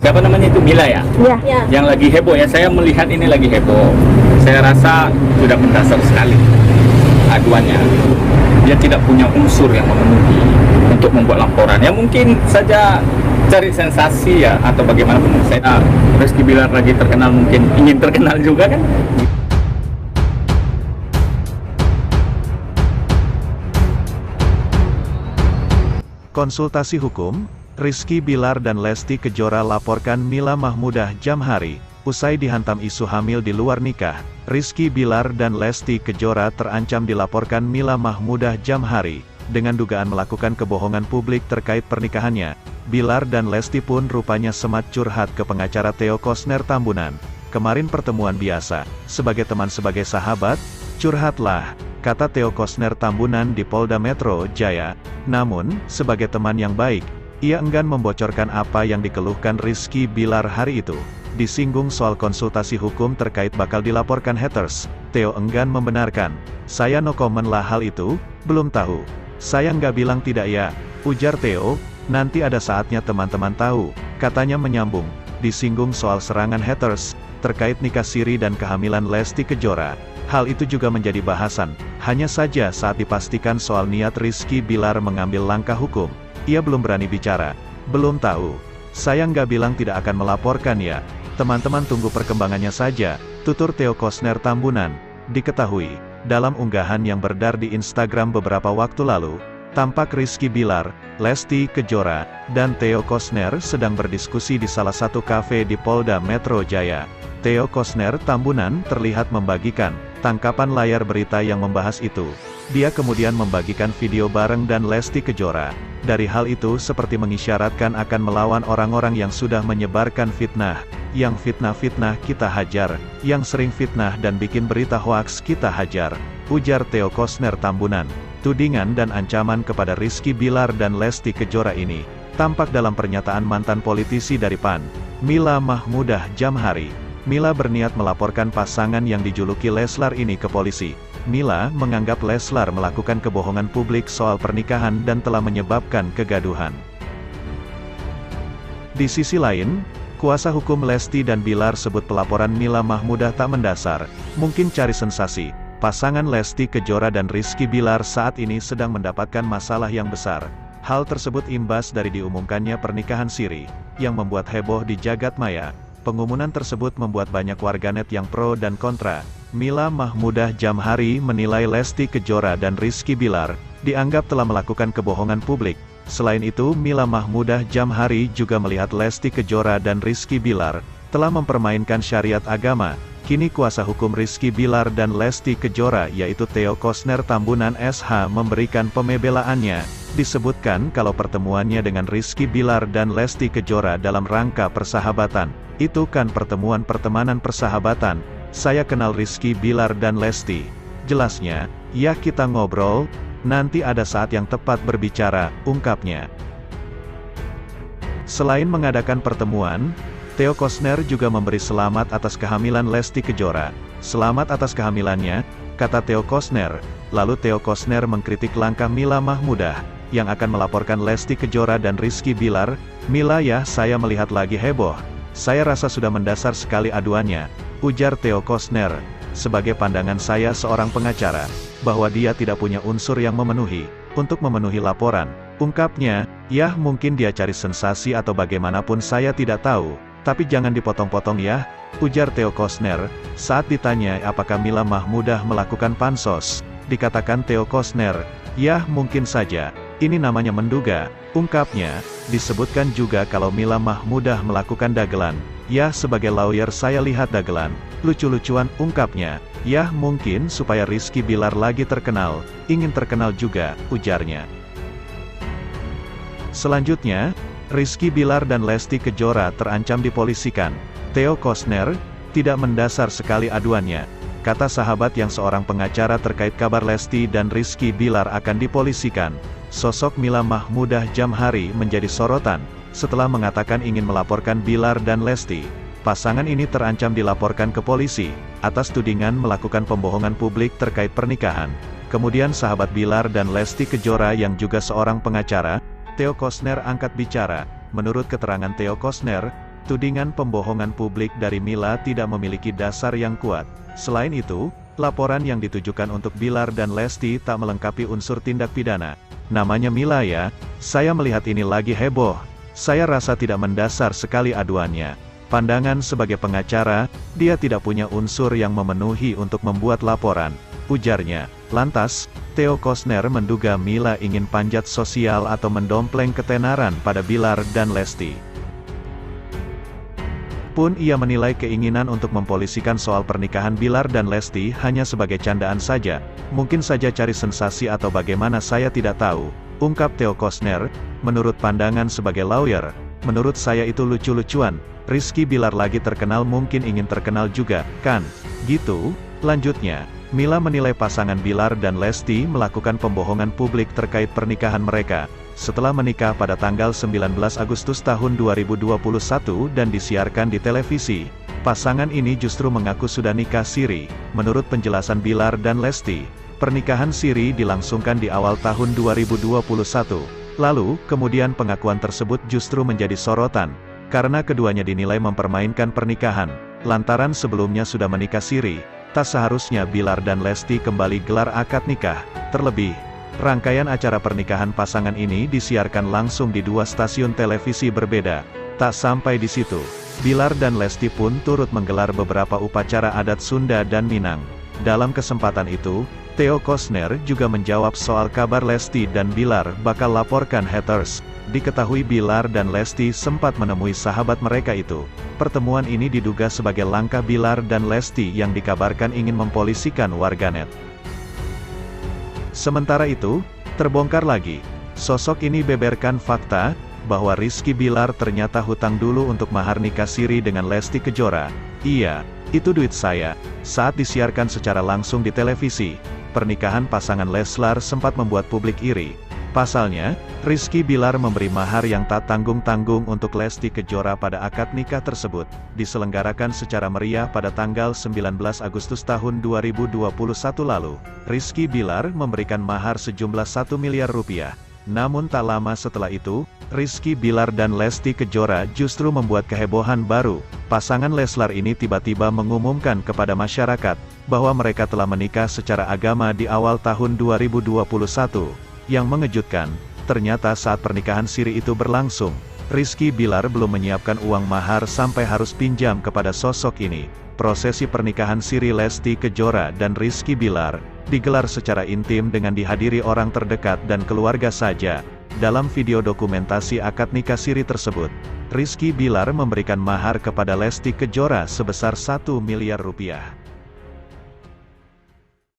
siapa namanya itu, Mila ya? Iya. Ya. Yang lagi heboh ya, saya melihat ini lagi heboh. Saya rasa sudah mendasar sekali aduannya. Dia tidak punya unsur yang memenuhi untuk membuat laporan. Ya mungkin saja cari sensasi ya, atau bagaimanapun. Saya Rizky Bilar lagi terkenal, mungkin ingin terkenal juga kan. Konsultasi hukum, Rizky Bilar dan Lesti Kejora laporkan Mila Mahmudah Jamhari. Usai dihantam isu hamil di luar nikah, Rizky Bilar dan Lesti Kejora terancam dilaporkan Mila Mahmudah Jamhari, dengan dugaan melakukan kebohongan publik terkait pernikahannya. Bilar dan Lesti pun rupanya semat curhat ke pengacara Theo Koesner Tambunan. Kemarin pertemuan biasa, sebagai teman sebagai sahabat, curhatlah, kata Theo Koesner Tambunan di Polda Metro Jaya. Namun, sebagai teman yang baik, ia enggan membocorkan apa yang dikeluhkan Rizky Bilar hari itu. Disinggung soal konsultasi hukum terkait bakal dilaporkan haters, Theo enggan membenarkan. Saya no comment lah hal itu, belum tahu. Saya nggak bilang tidak ya, ujar Theo, nanti ada saatnya teman-teman tahu, katanya menyambung. Disinggung soal serangan haters, terkait nikah siri dan kehamilan Lesti Kejora. Hal itu juga menjadi bahasan, hanya saja saat dipastikan soal niat Rizky Bilar mengambil langkah hukum, ia belum berani bicara. Belum tahu. Saya nggak bilang tidak akan melaporkan ya. Teman-teman tunggu perkembangannya saja, tutur Theo Koesner Tambunan. Diketahui, dalam unggahan yang beredar di Instagram beberapa waktu lalu, tampak Rizky Bilar, Lesti Kejora, dan Theo Koesner sedang berdiskusi di salah satu kafe di Polda Metro Jaya. Theo Koesner Tambunan terlihat membagikan tangkapan layar berita yang membahas itu. Dia kemudian membagikan video bareng dan Lesti Kejora. Dari hal itu seperti mengisyaratkan akan melawan orang-orang yang sudah menyebarkan fitnah. Yang fitnah-fitnah kita hajar, yang sering fitnah dan bikin berita hoaks kita hajar, ujar Theo Koesner Tambunan. Tudingan dan ancaman kepada Rizky Bilar dan Lesti Kejora ini tampak dalam pernyataan mantan politisi dari PAN, Mila Mahmudah Jamhari. Mila berniat melaporkan pasangan yang dijuluki Leslar ini ke polisi. Mila menganggap Leslar melakukan kebohongan publik soal pernikahan dan telah menyebabkan kegaduhan. Di sisi lain, kuasa hukum Lesti dan Bilar sebut pelaporan Mila Mahmudah tak mendasar, mungkin cari sensasi. Pasangan Lesti Kejora dan Rizky Bilar saat ini sedang mendapatkan masalah yang besar. Hal tersebut imbas dari diumumkannya pernikahan siri, yang membuat heboh di jagat maya. Pengumuman tersebut membuat banyak warganet yang pro dan kontra. Mila Mahmudah Jamhari menilai Lesti Kejora dan Rizky Bilar dianggap telah melakukan kebohongan publik. Selain itu, Mila Mahmudah Jamhari juga melihat Lesti Kejora dan Rizky Bilar telah mempermainkan syariat agama. Kini kuasa hukum Rizky Bilar dan Lesti Kejora yaitu Theo Koesner Tambunan SH memberikan pembelaannya. Disebutkan kalau pertemuannya dengan Rizky Bilar dan Lesti Kejora dalam rangka persahabatan. Itu kan pertemuan pertemanan persahabatan. Saya kenal Rizky Bilar dan Lesti. Jelasnya, ya kita ngobrol, nanti ada saat yang tepat berbicara, ungkapnya. Selain mengadakan pertemuan, Theo Koesner juga memberi selamat atas kehamilan Lesti Kejora. Selamat atas kehamilannya, kata Theo Koesner. Lalu Theo Koesner mengkritik langkah Mila Mahmudah, yang akan melaporkan Lesti Kejora dan Rizky Bilar. Mila ya saya melihat lagi heboh. Saya rasa sudah mendasar sekali aduannya, ujar Theo Koesner. Sebagai pandangan saya seorang pengacara, bahwa dia tidak punya unsur yang memenuhi, untuk memenuhi laporan, ungkapnya. Ya mungkin dia cari sensasi atau bagaimanapun saya tidak tahu, tapi jangan dipotong-potong ya, ujar Theo Koesner. Saat ditanya apakah Mila Mahmudah melakukan pansos, dikatakan Theo Koesner, ya mungkin saja, ini namanya menduga, ungkapnya. Disebutkan juga kalau Mila Mahmudah melakukan dagelan. Ya sebagai lawyer saya lihat dagelan, lucu-lucuan, ungkapnya. Ya mungkin supaya Rizky Bilar lagi terkenal, ingin terkenal juga, ujarnya. Selanjutnya, Rizky Bilar dan Lesti Kejora terancam dipolisikan. Theo Koesner, tidak mendasar sekali aduannya, kata sahabat yang seorang pengacara terkait kabar Lesti dan Rizky Bilar akan dipolisikan. Sosok Mila Mahmudah Jamhari menjadi sorotan, setelah mengatakan ingin melaporkan Bilar dan Lesti. Pasangan ini terancam dilaporkan ke polisi, atas tudingan melakukan pembohongan publik terkait pernikahan. Kemudian sahabat Bilar dan Lesti Kejora yang juga seorang pengacara, Theo Koesner angkat bicara. Menurut keterangan Theo Koesner, tudingan pembohongan publik dari Mila tidak memiliki dasar yang kuat. Selain itu, laporan yang ditujukan untuk Bilar dan Lesti tak melengkapi unsur tindak pidana. Namanya Mila ya, saya melihat ini lagi heboh. Saya rasa tidak mendasar sekali aduannya. Pandangan sebagai pengacara, dia tidak punya unsur yang memenuhi untuk membuat laporan, ujarnya. Lantas, Theo Koesner menduga Mila ingin panjat sosial atau mendompleng ketenaran pada Bilar dan Lesti. Pun ia menilai keinginan untuk mempolisikan soal pernikahan Bilar dan Lesti hanya sebagai candaan saja, mungkin saja cari sensasi atau bagaimana saya tidak tahu, ungkap Theo Koesner. Menurut pandangan sebagai lawyer, menurut saya itu lucu-lucuan, Rizky Bilar lagi terkenal mungkin ingin terkenal juga, kan? Gitu, lanjutnya. Mila menilai pasangan Bilar dan Lesti melakukan pembohongan publik terkait pernikahan mereka. Setelah menikah pada tanggal 19 Agustus tahun 2021 dan disiarkan di televisi, pasangan ini justru mengaku sudah nikah siri. Menurut penjelasan Bilar dan Lesti, pernikahan siri dilangsungkan di awal tahun 2021. Lalu, kemudian pengakuan tersebut justru menjadi sorotan, karena keduanya dinilai mempermainkan pernikahan, lantaran sebelumnya sudah menikah siri. Tak seharusnya Bilar dan Lesti kembali gelar akad nikah. Terlebih, rangkaian acara pernikahan pasangan ini disiarkan langsung di dua stasiun televisi berbeda. Tak sampai di situ, Bilar dan Lesti pun turut menggelar beberapa upacara adat Sunda dan Minang. Dalam kesempatan itu, Theo Koesner juga menjawab soal kabar Lesti dan Bilar bakal laporkan haters. Diketahui Bilar dan Lesti sempat menemui sahabat mereka itu. Pertemuan ini diduga sebagai langkah Bilar dan Lesti yang dikabarkan ingin mempolisikan warganet. Sementara itu, terbongkar lagi. Sosok ini beberkan fakta bahwa Rizky Bilar ternyata hutang dulu untuk mahar nikah siri dengan Lesti Kejora. Iya, itu duit saya. Saat disiarkan secara langsung di televisi, pernikahan pasangan Leslar sempat membuat publik iri. Pasalnya, Rizky Bilar memberi mahar yang tak tanggung-tanggung untuk Lesti Kejora pada akad nikah tersebut, diselenggarakan secara meriah pada tanggal 19 Agustus tahun 2021 lalu. Rizky Bilar memberikan mahar sejumlah 1 miliar rupiah. Namun tak lama setelah itu, Rizky Bilar dan Lesti Kejora justru membuat kehebohan baru. Pasangan Leslar ini tiba-tiba mengumumkan kepada masyarakat bahwa mereka telah menikah secara agama di awal tahun 2021. Yang mengejutkan, ternyata saat pernikahan siri itu berlangsung, Rizky Bilar belum menyiapkan uang mahar sampai harus pinjam kepada sosok ini. Prosesi pernikahan siri Lesti Kejora dan Rizky Bilar digelar secara intim dengan dihadiri orang terdekat dan keluarga saja. Dalam video dokumentasi akad nikah siri tersebut, Rizky Bilar memberikan mahar kepada Lesti Kejora sebesar 1 miliar rupiah.